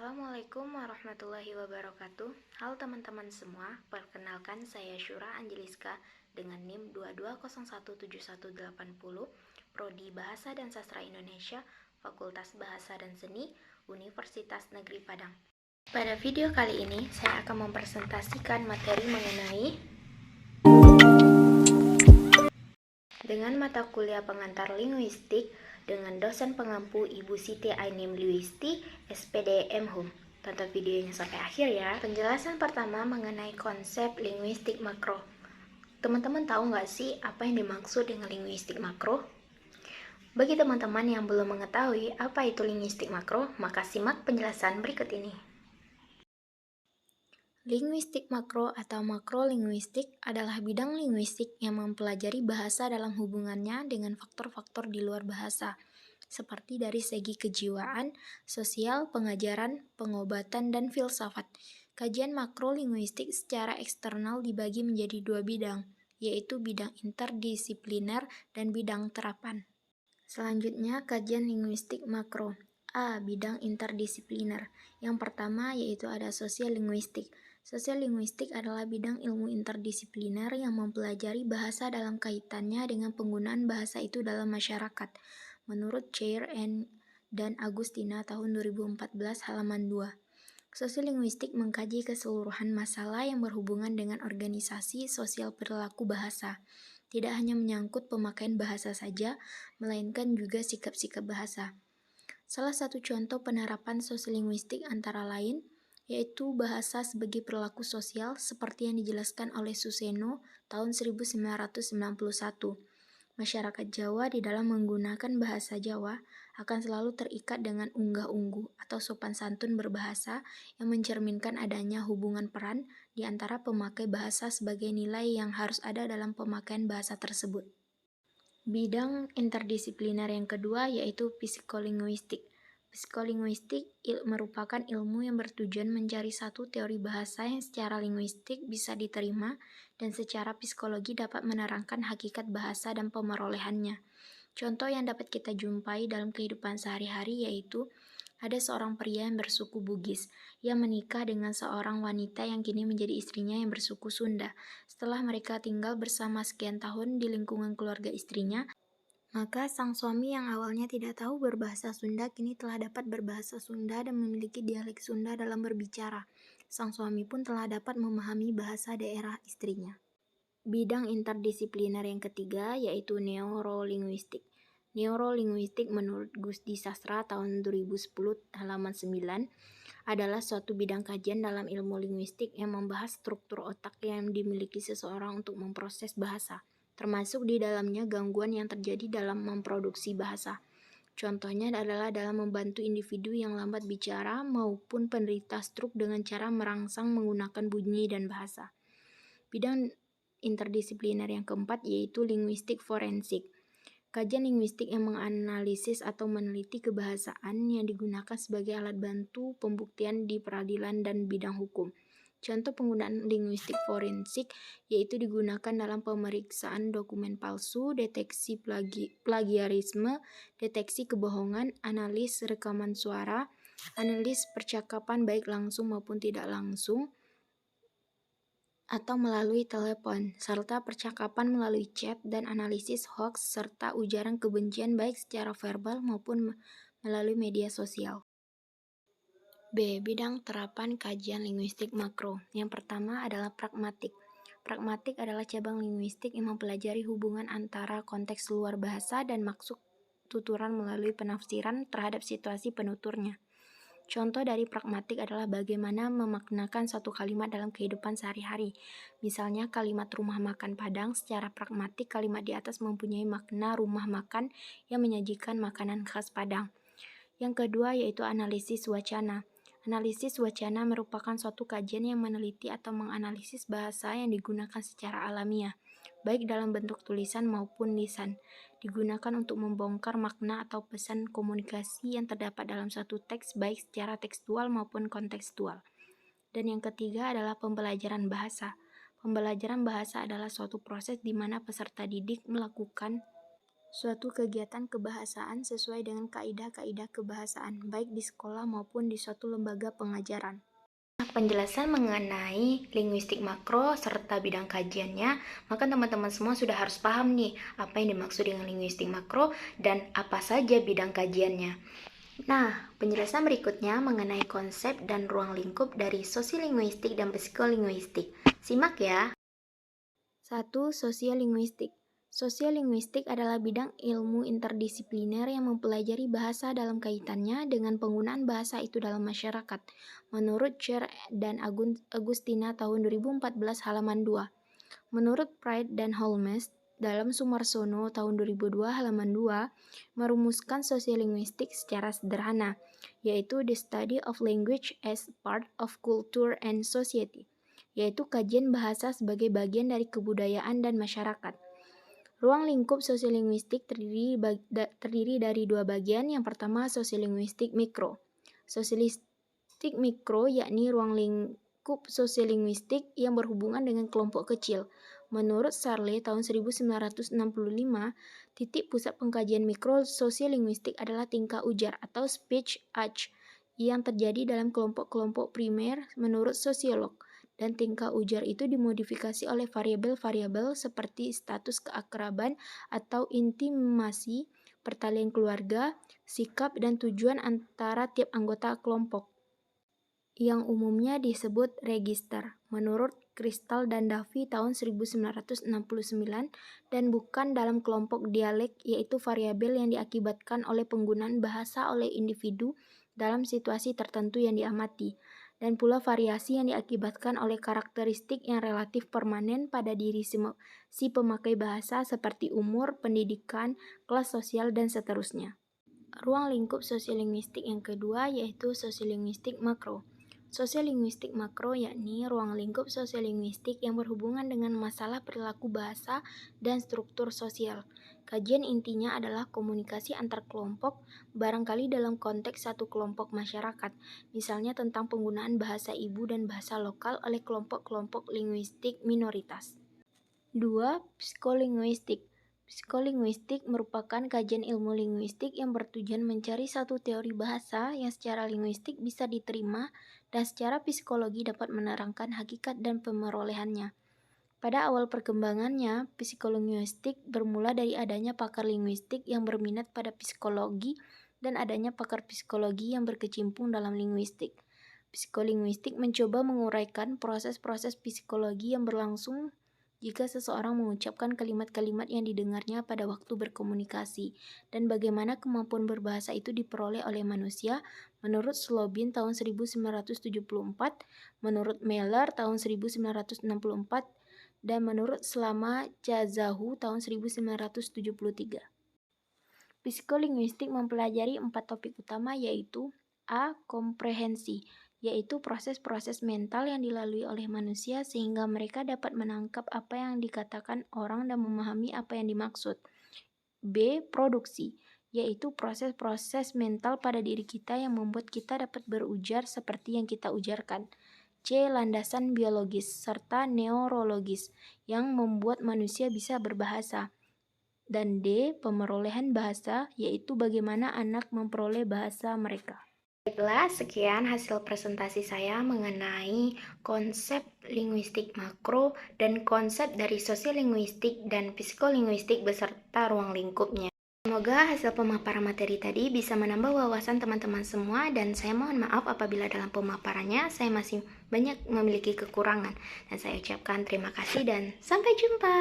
Assalamualaikum warahmatullahi wabarakatuh. Halo teman-teman semua, perkenalkan saya Syura Anjeliska dengan NIM 22017180, Prodi Bahasa dan Sastra Indonesia, Fakultas Bahasa dan Seni, Universitas Negeri Padang. Pada video kali ini, saya akan mempresentasikan materi mengenai dengan mata kuliah pengantar linguistik dengan dosen pengampu Ibu Siti Ainim Liwisti, SPD M.Hum. Tonton videonya sampai akhir ya. Penjelasan pertama mengenai konsep linguistik makro. Teman-teman tahu nggak sih apa yang dimaksud dengan linguistik makro? Bagi teman-teman yang belum mengetahui apa itu linguistik makro, maka simak penjelasan berikut ini. Linguistik makro atau makrolinguistik adalah bidang linguistik yang mempelajari bahasa dalam hubungannya dengan faktor-faktor di luar bahasa, seperti dari segi kejiwaan, sosial, pengajaran, pengobatan, dan filsafat. Kajian makrolinguistik secara eksternal dibagi menjadi dua bidang, yaitu bidang interdisipliner dan bidang terapan. Selanjutnya, kajian linguistik makro. A. Bidang interdisipliner. Yang pertama yaitu ada sosial linguistik. Sosial linguistik adalah bidang ilmu interdisipliner yang mempelajari bahasa dalam kaitannya dengan penggunaan bahasa itu dalam masyarakat. Menurut Chair dan Agustina tahun 2014 halaman 2. Sosiolinguistik mengkaji keseluruhan masalah yang berhubungan dengan organisasi sosial perilaku bahasa. Tidak hanya menyangkut pemakaian bahasa saja, melainkan juga sikap-sikap bahasa. Salah satu contoh penerapan sosiolinguistik antara lain yaitu bahasa sebagai perilaku sosial seperti yang dijelaskan oleh Suseno tahun 1991. Masyarakat Jawa di dalam menggunakan bahasa Jawa akan selalu terikat dengan unggah-ungguh atau sopan santun berbahasa yang mencerminkan adanya hubungan peran di antara pemakai bahasa sebagai nilai yang harus ada dalam pemakaian bahasa tersebut. Bidang interdisipliner yang kedua yaitu psikolinguistik. Psikolinguistik merupakan ilmu yang bertujuan mencari satu teori bahasa yang secara linguistik bisa diterima dan secara psikologi dapat menerangkan hakikat bahasa dan pemerolehannya. Contoh yang dapat kita jumpai dalam kehidupan sehari-hari yaitu ada seorang pria yang bersuku Bugis yang menikah dengan seorang wanita yang kini menjadi istrinya yang bersuku Sunda. Setelah mereka tinggal bersama sekian tahun di lingkungan keluarga istrinya, maka sang suami yang awalnya tidak tahu berbahasa Sunda kini telah dapat berbahasa Sunda dan memiliki dialek Sunda dalam berbicara. Sang suami pun telah dapat memahami bahasa daerah istrinya. Bidang interdisipliner yang ketiga yaitu neurolinguistik. Neurolinguistik menurut Gusti Sastra tahun 2010 halaman 9 adalah suatu bidang kajian dalam ilmu linguistik yang membahas struktur otak yang dimiliki seseorang untuk memproses bahasa, termasuk di dalamnya gangguan yang terjadi dalam memproduksi bahasa. Contohnya adalah dalam membantu individu yang lambat bicara maupun penderita stroke dengan cara merangsang menggunakan bunyi dan bahasa. Bidang interdisipliner yang keempat yaitu linguistik forensik. Kajian linguistik yang menganalisis atau meneliti kebahasaan yang digunakan sebagai alat bantu pembuktian di peradilan dan bidang hukum. Contoh penggunaan linguistik forensik yaitu digunakan dalam pemeriksaan dokumen palsu, deteksi plagiarisme, deteksi kebohongan, analis rekaman suara, analis percakapan baik langsung maupun tidak langsung, atau melalui telepon, serta percakapan melalui chat dan analisis hoax serta ujaran kebencian baik secara verbal maupun melalui media sosial. B. Bidang terapan kajian linguistik makro. Yang pertama adalah pragmatik. Pragmatik adalah cabang linguistik yang mempelajari hubungan antara konteks luar bahasa dan maksud tuturan melalui penafsiran terhadap situasi penuturnya. Contoh dari pragmatik adalah bagaimana memaknakan suatu kalimat dalam kehidupan sehari-hari. Misalnya kalimat rumah makan Padang, secara pragmatik kalimat di atas mempunyai makna rumah makan yang menyajikan makanan khas Padang. Yang kedua yaitu analisis wacana. Analisis wacana merupakan suatu kajian yang meneliti atau menganalisis bahasa yang digunakan secara alamiah, baik dalam bentuk tulisan maupun lisan. Digunakan untuk membongkar makna atau pesan komunikasi yang terdapat dalam suatu teks baik secara tekstual maupun kontekstual. Dan yang ketiga adalah pembelajaran bahasa. Pembelajaran bahasa adalah suatu proses di mana peserta didik melakukan suatu kegiatan kebahasaan sesuai dengan kaidah-kaidah kebahasaan, baik di sekolah maupun di suatu lembaga pengajaran. Penjelasan mengenai linguistik makro serta bidang kajiannya, maka teman-teman semua sudah harus paham nih apa yang dimaksud dengan linguistik makro dan apa saja bidang kajiannya. Nah, penjelasan berikutnya mengenai konsep dan ruang lingkup dari sosiolinguistik dan psikolinguistik. Simak ya. 1. Sosiolinguistik. Sosiolinguistik adalah bidang ilmu interdisipliner yang mempelajari bahasa dalam kaitannya dengan penggunaan bahasa itu dalam masyarakat. Menurut Cher dan Agustina tahun 2014 halaman 2. Menurut Pride dan Holmes dalam Sumarsono tahun 2002 halaman 2 merumuskan sosiolinguistik secara sederhana, yaitu the study of language as part of culture and society, yaitu kajian bahasa sebagai bagian dari kebudayaan dan masyarakat. Ruang lingkup sosiolinguistik terdiri dari dua bagian. Yang pertama, sosiolinguistik mikro. Sosiolinguistik mikro yakni ruang lingkup sosiolinguistik yang berhubungan dengan kelompok kecil. Menurut Sarle tahun 1965, titik pusat pengkajian mikro sosiolinguistik adalah tingkah ujar atau speech age yang terjadi dalam kelompok-kelompok primer menurut sosiolog. Dan tingkah ujar itu dimodifikasi oleh variabel-variabel seperti status keakraban atau intimasi, pertalian keluarga, sikap, dan tujuan antara tiap anggota kelompok, yang umumnya disebut register, menurut Crystal dan Duffy tahun 1969, dan bukan dalam kelompok dialek, yaitu variabel yang diakibatkan oleh penggunaan bahasa oleh individu dalam situasi tertentu yang diamati, dan pula variasi yang diakibatkan oleh karakteristik yang relatif permanen pada diri si pemakai bahasa seperti umur, pendidikan, kelas sosial, dan seterusnya. Ruang lingkup sosiolinguistik yang kedua yaitu sosiolinguistik makro. Sosiolinguistik makro yakni ruang lingkup sosiolinguistik yang berhubungan dengan masalah perilaku bahasa dan struktur sosial. Kajian intinya adalah komunikasi antar kelompok, barangkali dalam konteks satu kelompok masyarakat, misalnya tentang penggunaan bahasa ibu dan bahasa lokal oleh kelompok-kelompok linguistik minoritas. 2. Psikolinguistik. Psikolinguistik merupakan kajian ilmu linguistik yang bertujuan mencari satu teori bahasa yang secara linguistik bisa diterima dan secara psikologi dapat menerangkan hakikat dan pemerolehannya. Pada awal perkembangannya, psikolinguistik bermula dari adanya pakar linguistik yang berminat pada psikologi dan adanya pakar psikologi yang berkecimpung dalam linguistik. Psikolinguistik mencoba menguraikan proses-proses psikologi yang berlangsung jika seseorang mengucapkan kalimat-kalimat yang didengarnya pada waktu berkomunikasi, dan bagaimana kemampuan berbahasa itu diperoleh oleh manusia, menurut Slobin tahun 1974, menurut Meller tahun 1964, dan menurut Slama Chazahu tahun 1973. Psikolinguistik mempelajari 4 topik utama yaitu A. Komprehensi, yaitu proses-proses mental yang dilalui oleh manusia sehingga mereka dapat menangkap apa yang dikatakan orang dan memahami apa yang dimaksud. B. Produksi, yaitu proses-proses mental pada diri kita yang membuat kita dapat berujar seperti yang kita ujarkan. C. Landasan biologis serta neurologis yang membuat manusia bisa berbahasa. Dan D. Pemerolehan bahasa, yaitu bagaimana anak memperoleh bahasa mereka. Baiklah, sekian hasil presentasi saya mengenai konsep linguistik makro dan konsep dari sosiolinguistik dan psikolinguistik beserta ruang lingkupnya. Semoga hasil pemaparan materi tadi bisa menambah wawasan teman-teman semua, dan saya mohon maaf apabila dalam pemaparannya saya masih banyak memiliki kekurangan. Dan saya ucapkan terima kasih dan sampai jumpa.